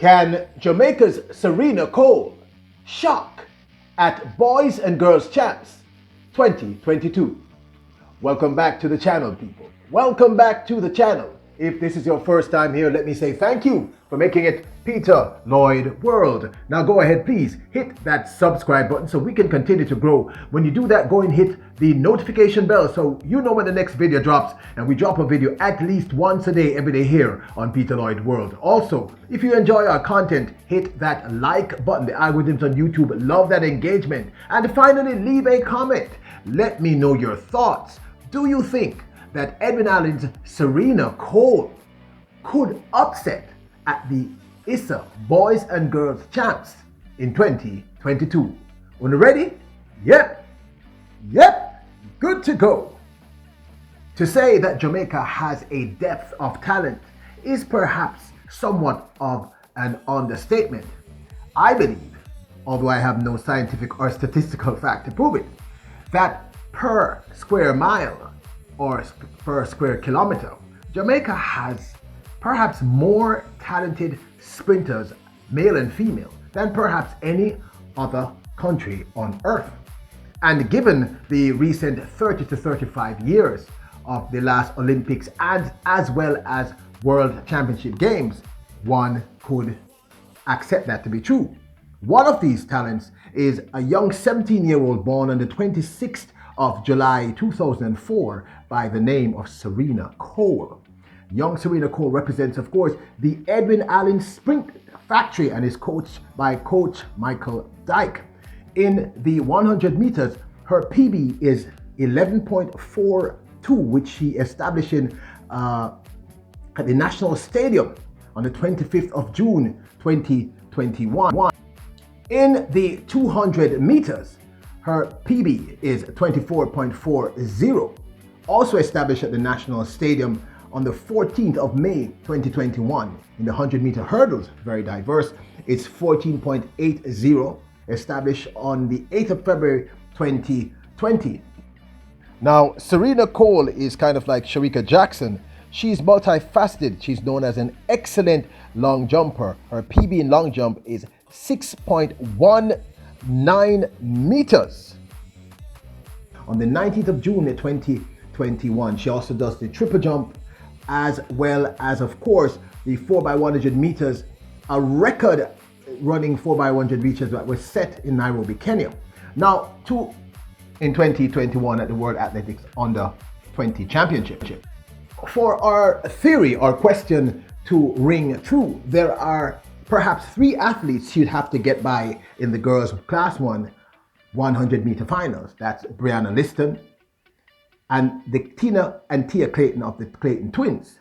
Can Jamaica's Serena Cole shock at Boys and Girls Champs 2022? Welcome back to the channel, people. Welcome back to the channel. If this is your first time here, let me say thank you for making it Peter Lloyd World. Now go ahead, please hit that subscribe button so we can continue to grow. When you do that, go and hit the notification bell so you know when the next video drops, and we drop a video at least once a day, every day here on Peter Lloyd World. Also, if you enjoy our content, hit that like button. The algorithms on YouTube love that engagement. And finally, leave a comment. Let me know your thoughts. Do you think that Edwin Allen's Serena Cole could upset at the ISA Boys and Girls Champs in 2022? When ready? Yep, good to go. To say that Jamaica has a depth of talent is perhaps somewhat of an understatement. I believe, although I have no scientific or statistical fact to prove it, that per square mile or per square kilometer, Jamaica has perhaps more talented sprinters, male and female, than perhaps any other country on earth. And given the recent 30 to 35 years of the last Olympics and as well as World Championship Games, one could accept that to be true. One of these talents is a young 17-year-old born on the 26th of July 2004 by the name of Serena Cole. Young Serena Cole represents, of course, the Edwin Allen Sprint Factory and is coached by Coach Michael Dyke. In the 100 meters, her PB is 11.42, which she established at the National Stadium on the 25th of June 2021. In the 200 meters, her PB is 24.40, also established at the National Stadium on the 14th of May 2021. In the 100-meter hurdles, very diverse, it's 14.80, established on the 8th of February 2020. Now, Serena Cole is kind of like Shericka Jackson. She's multifaceted. She's known as an excellent long jumper. Her PB in long jump is 6.19 meters. On the 19th of June 2021, she also does the triple jump as well as, of course, the 4x100 meters, a record running 4x100 meters that was set in Nairobi, Kenya. Now, in 2021 at the World Athletics Under 20 Championship. For our theory or question to ring true, there are perhaps 3 athletes she'd have to get by in the girls' class 100 meter finals. That's Brianna Liston and the Tina and Tia Clayton of the Clayton twins.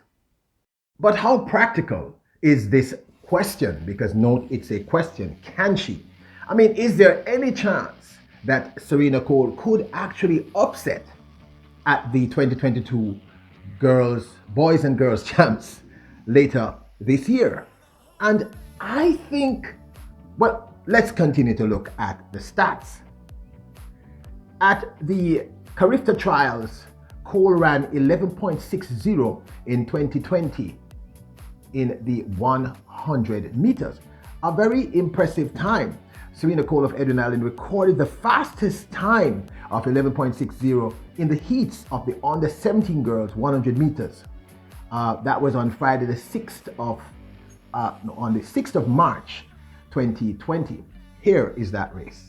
But how practical is this question? Because note, it's a question. Can she? I mean, is there any chance that Serena Cole could actually upset at the 2022 Boys and Girls Champs later this year? And I think, well, let's continue to look at the stats. At the Carifta trials, Cole ran 11.60 in 2020 in the 100 meters. A very impressive time. Serena Cole of Edwin Allen recorded the fastest time of 11.60 in the heats of the under 17 girls 100 meters. That was on Friday the 6th of March 2020. Here is that race.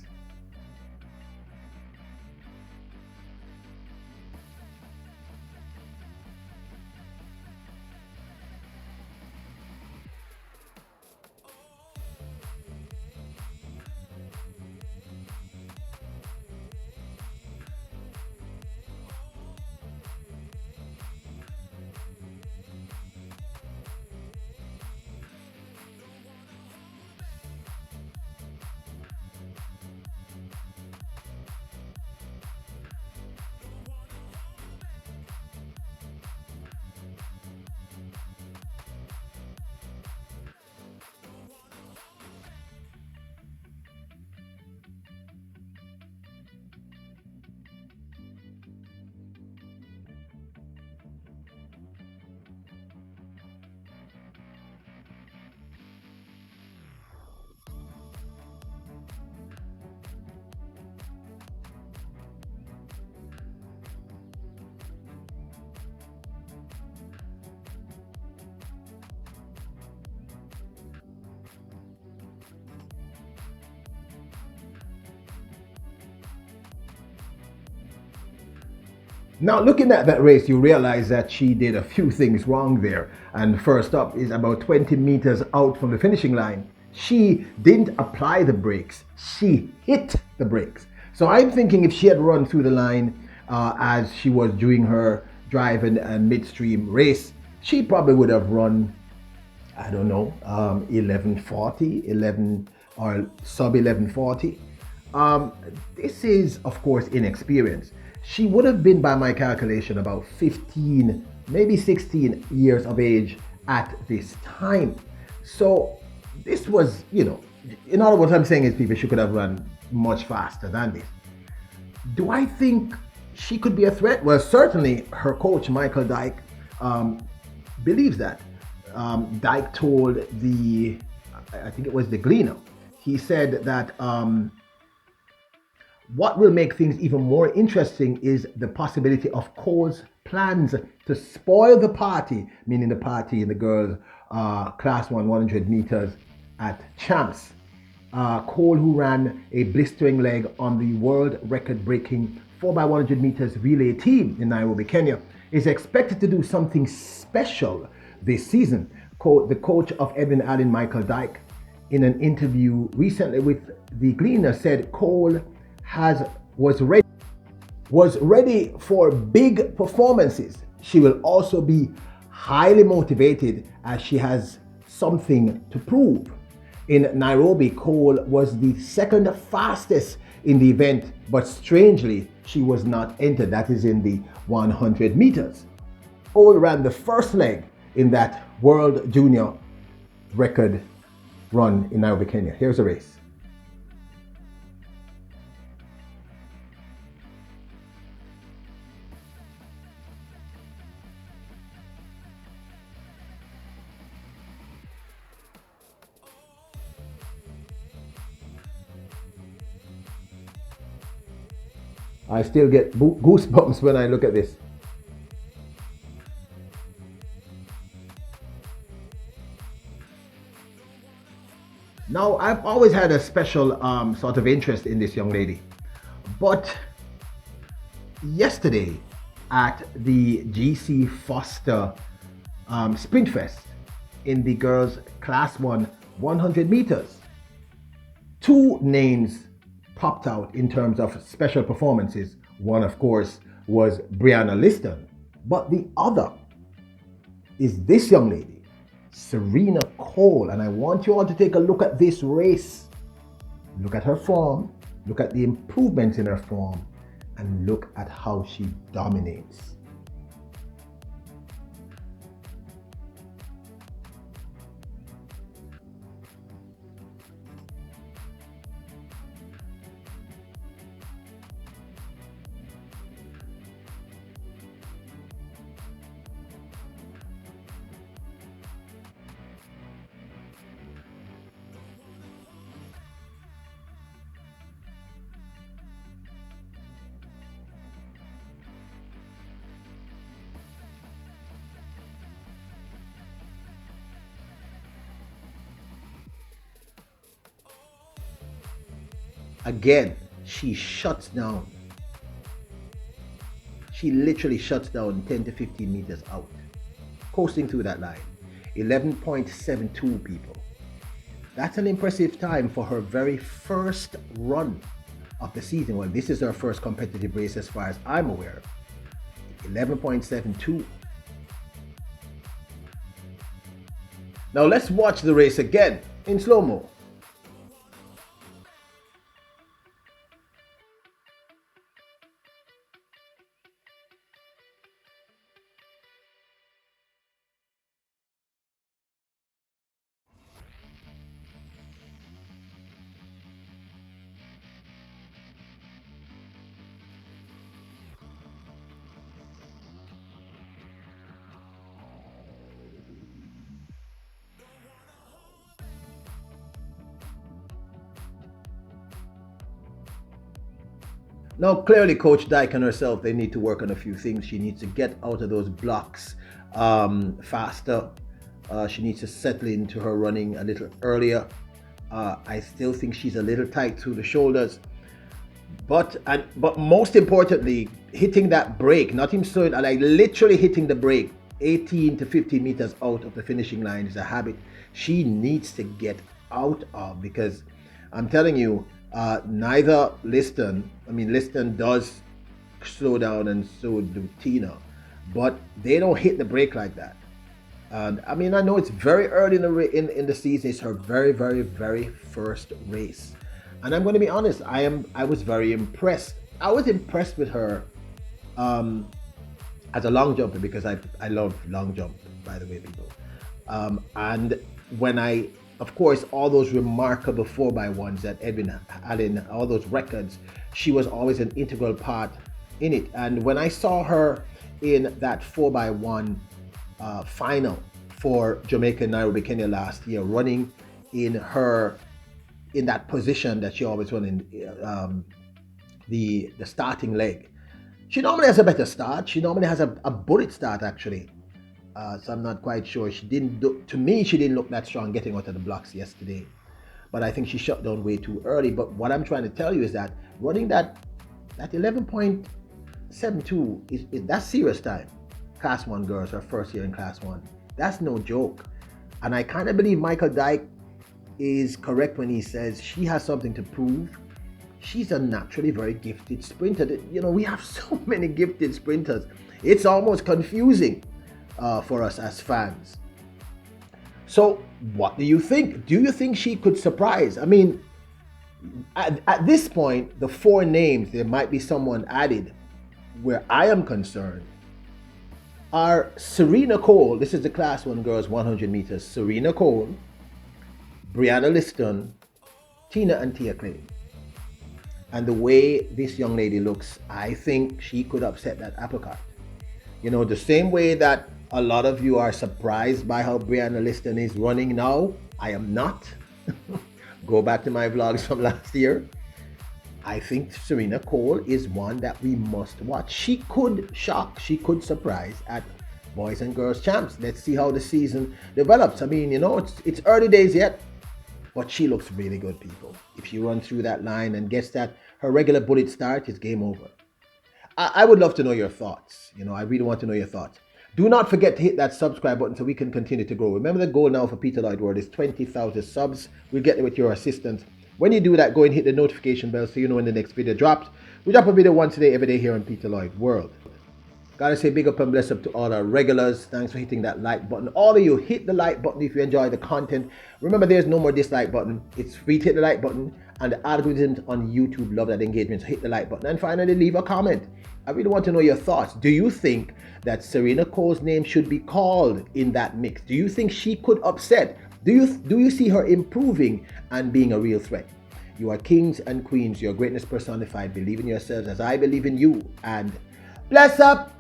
Now, looking at that race, you realize that she did a few things wrong there. And first up is about 20 meters out from the finishing line. She didn't apply the brakes. She hit the brakes. So I'm thinking if she had run through the line as she was doing her drive and midstream race, she probably would have run, I don't know, 11:40, 11 or sub 11:40. This is, of course, inexperience. She would have been, by my calculation, about 15, maybe 16 years of age at this time. So this was, in other words, what I'm saying is, people, she could have run much faster than this. Do I think she could be a threat? Well, certainly her coach, Michael Dyke, believes that. Dyke told I think it was the Gleaner, he said that what will make things even more interesting is the possibility of Cole's plans to spoil the party, meaning the party in the girls' Class 1 100 meters at Champs. Cole, who ran a blistering leg on the world record-breaking 4x100 meters relay team in Nairobi, Kenya, is expected to do something special this season. The coach of Edwin Allen, Michael Dyke, in an interview recently with the Gleaner, said Cole was ready for big performances. She will also be highly motivated as she has something to prove. In Nairobi, Cole was the second fastest in the event, but strangely, she was not entered. That is in the 100 meters. Cole ran the first leg in that World Junior record run in Nairobi, Kenya. Here's the race. I still get goosebumps when I look at this. Now, I've always had a special sort of interest in this young lady. But yesterday at the GC Foster Sprint Fest in the girls' Class 1 100 meters, two names popped out in terms of special performances. One, of course, was Brianna Liston, but the other is this young lady, Serena Cole. And I want you all to take a look at this race. Look at her form, look at the improvements in her form, and look at how she dominates. Again, she shuts down. She literally shuts down 10 to 15 meters out, coasting through that line. 11.72 people. That's an impressive time for her very first run of the season. Well, this is her first competitive race as far as I'm aware. 11.72. Now let's watch the race again in slow-mo. Now, clearly, Coach Dyke and herself, they need to work on a few things. She needs to get out of those blocks faster. She needs to settle into her running a little earlier. I still think she's a little tight through the shoulders. But most importantly, hitting that break, not him slowing, like literally hitting the break 18 to 15 meters out of the finishing line is a habit she needs to get out of, because I'm telling you, neither Liston does slow down, and so do Tina, but they don't hit the brake like that. And I mean, I know it's very early in the season. It's her very, very, very first race, and I'm going to be honest. I was very impressed. I was impressed with her as a long jumper, because I love long jump, by the way, people. And when of course, all those remarkable 4x1s that Edwin Allen, all those records, she was always an integral part in it. And when I saw her in that 4x1 final for Jamaica and Nairobi, Kenya last year, running in that position that she always run in, the starting leg. She normally has a better start. She normally has a bullet start, actually. So I'm not quite sure. She didn't look that strong getting out of the blocks yesterday. But I think she shut down way too early. But what I'm trying to tell you is that running that 11.72 is that's serious time. Class 1 girls, her first year in Class 1. That's no joke. And I kind of believe Michael Dyke is correct when he says she has something to prove. She's a naturally very gifted sprinter. You know, we have so many gifted sprinters. It's almost confusing for us as fans. So what do you think? Do you think she could surprise? I mean, at this point, the 4 names, there might be someone added, where I am concerned, are Serena Cole. This is the Class 1 girls 100 meters. Serena Cole, Brianna Liston, Tina and Tia Clay. And the way this young lady looks, I think she could upset that apple cart. You know, the same way that a lot of you are surprised by how Brianna Liston is running now, I am not. Go back to my vlogs from last year. I think Serena Cole is one that we must watch. She could shock, she could surprise at Boys and Girls Champs. Let's see how the season develops. I mean, you know, it's early days yet, but she looks really good, people. If she runs through that line and gets that her regular bullet start, it's game over. I would love to know your thoughts. You know, I really want to know your thoughts. Do not forget to hit that subscribe button so we can continue to grow. Remember, the goal now for Peter Lloyd World is 20,000 subs. We'll get there with your assistance. When you do that, go and hit the notification bell so you know when the next video drops. We drop a video once a day, every day here on Peter Lloyd World. Gotta say big up and bless up to all our regulars. Thanks for hitting that like button. All of you, hit the like button if you enjoy the content. Remember, there's no more dislike button. It's free to hit the like button. And the algorithms on YouTube love that engagement, so hit the like button. And finally, leave a comment. I really want to know your thoughts. Do you think that Serena Cole's name should be called in that mix? Do you think she could upset? Do you see her improving and being a real threat? You are kings and queens. Your greatness personified. Believe in yourselves as I believe in you. And bless up.